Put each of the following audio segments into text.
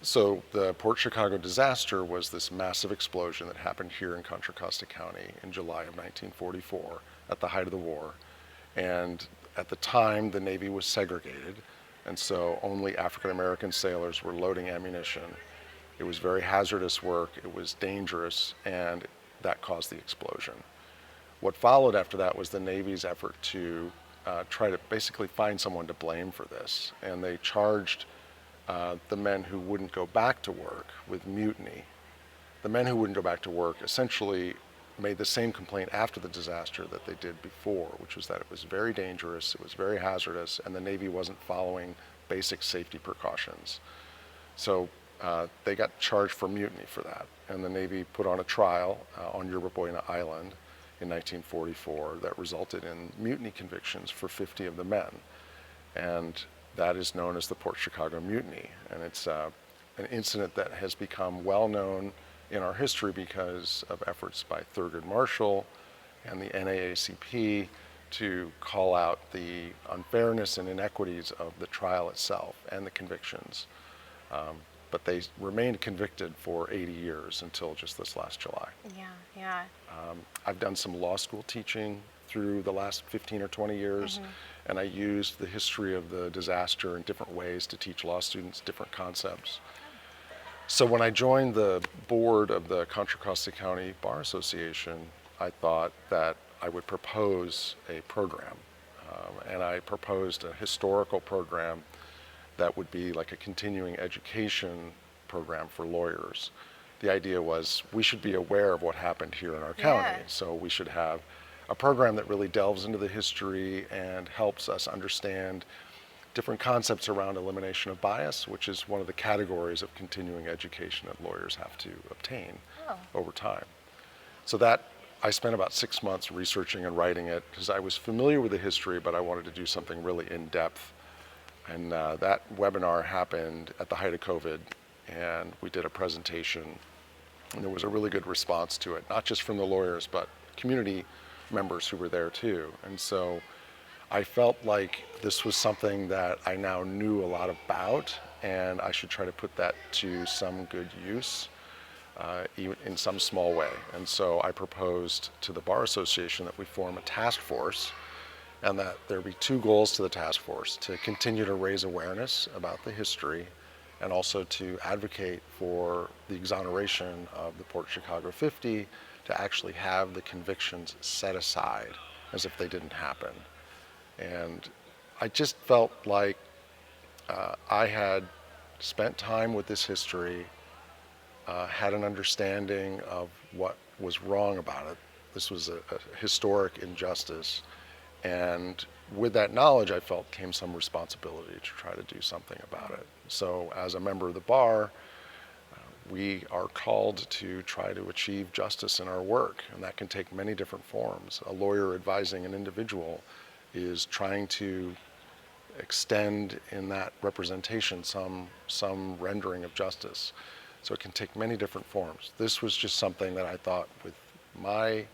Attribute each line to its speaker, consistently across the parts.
Speaker 1: So the Port Chicago disaster was this massive explosion that happened here in Contra Costa County in July of 1944 at the height of the war. And at the time, the Navy was segregated, and so only African American sailors were loading ammunition. It was very hazardous work, it was dangerous, and that caused the explosion. What followed after that was the Navy's effort to try to basically find someone to blame for this, and they charged the men who wouldn't go back to work with mutiny. The men who wouldn't go back to work essentially made the same complaint after the disaster that they did before, which was that it was very dangerous, it was very hazardous, and the Navy wasn't following basic safety precautions. So they got charged for mutiny for that, and the Navy put on a trial on Yerba Buena Island in 1944 that resulted in mutiny convictions for 50 of the men. And that is known as the Port Chicago Mutiny, and it's an incident that has become well known in our history because of efforts by Thurgood Marshall and the NAACP to call out the unfairness and inequities of the trial itself and the convictions. But they remained convicted for 80 years until just this last July.
Speaker 2: Yeah.
Speaker 1: I've done some law school teaching through the last 15 or 20 years, and I used the history of the disaster in different ways to teach law students different concepts. So when I joined the board of the Contra Costa County Bar Association, I thought that I would propose a program. And I proposed a historical program that would be like a continuing education program for lawyers. The idea was we should be aware of what happened here in our county. So we should have a program that really delves into the history and helps us understand different concepts around elimination of bias, which is one of the categories of continuing education that lawyers have to obtain over time. So that, I spent about 6 months researching and writing it because I was familiar with the history, but I wanted to do something really in depth. And that webinar happened at the height of COVID, and we did a presentation, and there was a really good response to it, not just from the lawyers, but community members who were there too. And so I felt like this was something that I now knew a lot about, and I should try to put that to some good use, even in some small way. And so I proposed to the Bar Association that we form a task force, and that there be 2 goals to the task force: to continue to raise awareness about the history, and also to advocate for the exoneration of the Port Chicago 50, to actually have the convictions set aside as if they didn't happen. And I just felt like I had spent time with this history, had an understanding of what was wrong about it. This was a historic injustice. And with that knowledge, I felt came some responsibility to try to do something about it. So as a member of the bar, we are called to try to achieve justice in our work, and that can take many different forms. A lawyer advising an individual is trying to extend in that representation some rendering of justice. So it can take many different forms. This was just something that I thought, with my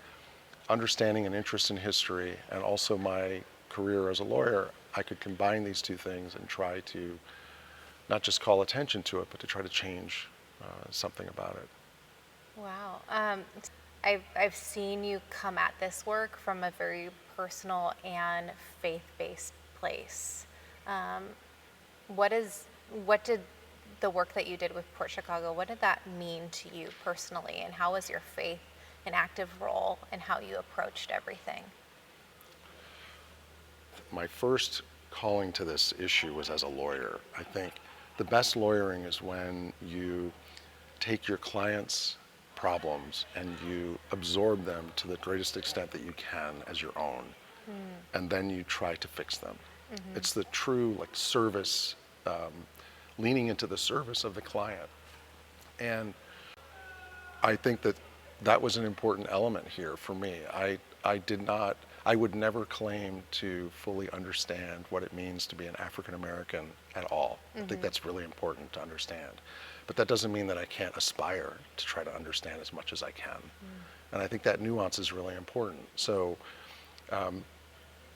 Speaker 1: understanding and interest in history and also my career as a lawyer, I could combine these 2 things and try to not just call attention to it, but to try to change something about it.
Speaker 2: Wow. I've seen you come at this work from a very personal and faith-based place. What did the work that you did with Port Chicago, what did that mean to you personally, and how was your faith an active role in how you approached everything?
Speaker 1: My first calling to this issue was as a lawyer. I think the best lawyering is when you take your clients' problems and you absorb them to the greatest extent that you can as your own, and then you try to fix them. It's the true service, leaning into the service of the client. And I think that was an important element here for me. I would never claim to fully understand what it means to be an African American at all. I think that's really important to understand. But that doesn't mean that I can't aspire to try to understand as much as I can. And I think that nuance is really important. So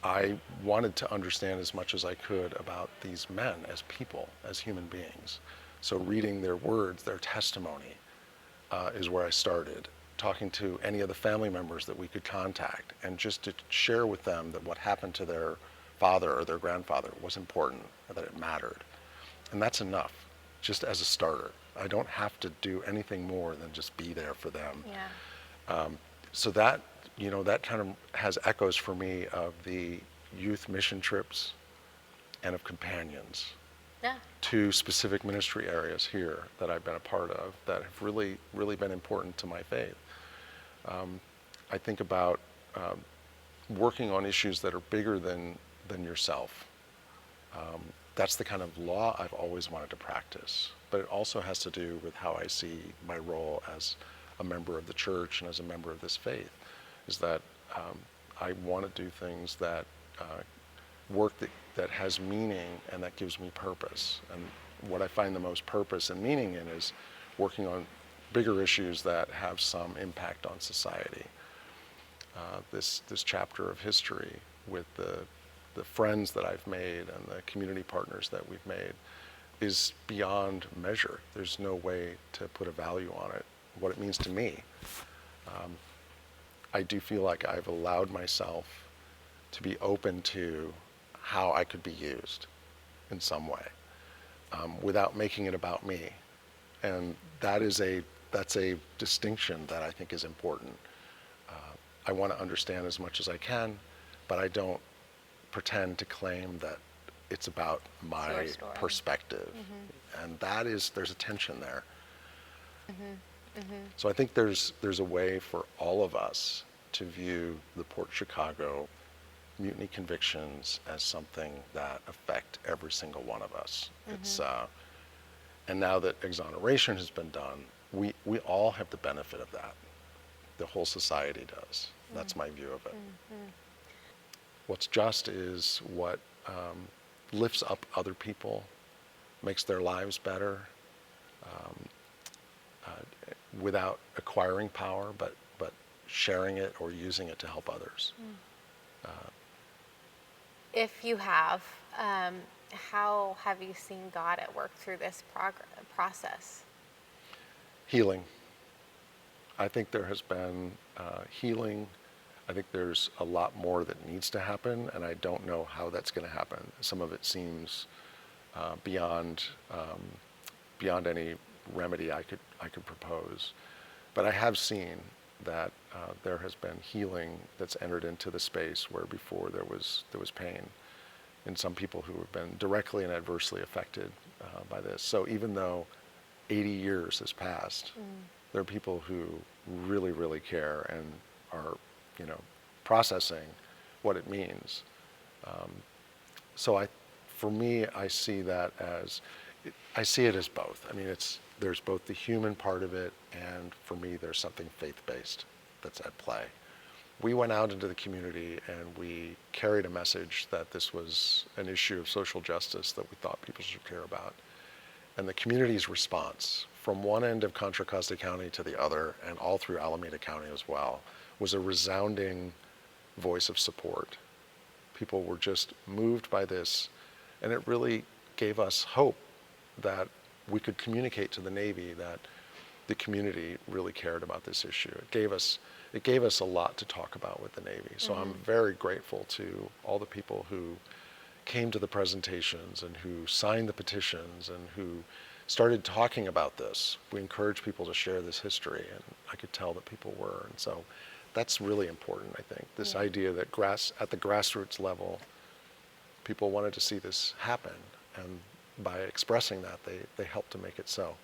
Speaker 1: I wanted to understand as much as I could about these men as people, as human beings. So reading their words, their testimony, is where I started. Talking to any of the family members that we could contact, and just to share with them that what happened to their father or their grandfather was important, that it mattered. And that's enough, just as a starter. I don't have to do anything more than just be there for them.
Speaker 2: Yeah.
Speaker 1: So that, that kind of has echoes for me of the youth mission trips and of companions
Speaker 2: Yeah.
Speaker 1: to specific ministry areas here that I've been a part of that have really, really been important to my faith. I think about working on issues that are bigger than yourself. That's the kind of law I've always wanted to practice. But it also has to do with how I see my role as a member of the church and as a member of this faith, is that I want to do things that work that has meaning and that gives me purpose. And what I find the most purpose and meaning in is working on bigger issues that have some impact on society. This chapter of history with the friends that I've made and the community partners that we've made is beyond measure. There's no way to put a value on it, what it means to me. I do feel like I've allowed myself to be open to how I could be used in some way, without making it about me. And that's a distinction that I think is important. I want to understand as much as I can, but I don't pretend to claim that it's about my perspective. Mm-hmm. And there's a tension there. Mm-hmm. Mm-hmm. So I think there's a way for all of us to view the Port Chicago mutiny convictions as something that affect every single one of us. Mm-hmm. And now that exoneration has been done, we all have the benefit of that. The whole society does. Mm-hmm. That's my view of it. Mm-hmm. What's just is what lifts up other people, makes their lives better, without acquiring power, but sharing it or using it to help others. Mm.
Speaker 2: If you have, how have you seen God at work through this process?
Speaker 1: Healing. I think there has been healing. I think there's a lot more that needs to happen, and I don't know how that's going to happen. Some of it seems beyond any remedy I could propose. But I have seen that there has been healing that's entered into the space where before there was pain in some people who have been directly and adversely affected by this. So even though 80 years has passed, there are people who really, really care and are, processing what it means. For me, I see that I see it as both. I mean, there's both the human part of it, and for me, there's something faith-based that's at play. We went out into the community and we carried a message that this was an issue of social justice that we thought people should care about. And the community's response from one end of Contra Costa County to the other, and all through Alameda County as well, was a resounding voice of support. People were just moved by this, and it really gave us hope that we could communicate to the Navy that the community really cared about this issue. It gave us a lot to talk about with the Navy. So I'm very grateful to all the people who came to the presentations and who signed the petitions and who started talking about this. We encouraged people to share this history, and I could tell that people were. And so that's really important, I think. This idea that at the grassroots level, people wanted to see this happen, and by expressing that, they helped to make it so.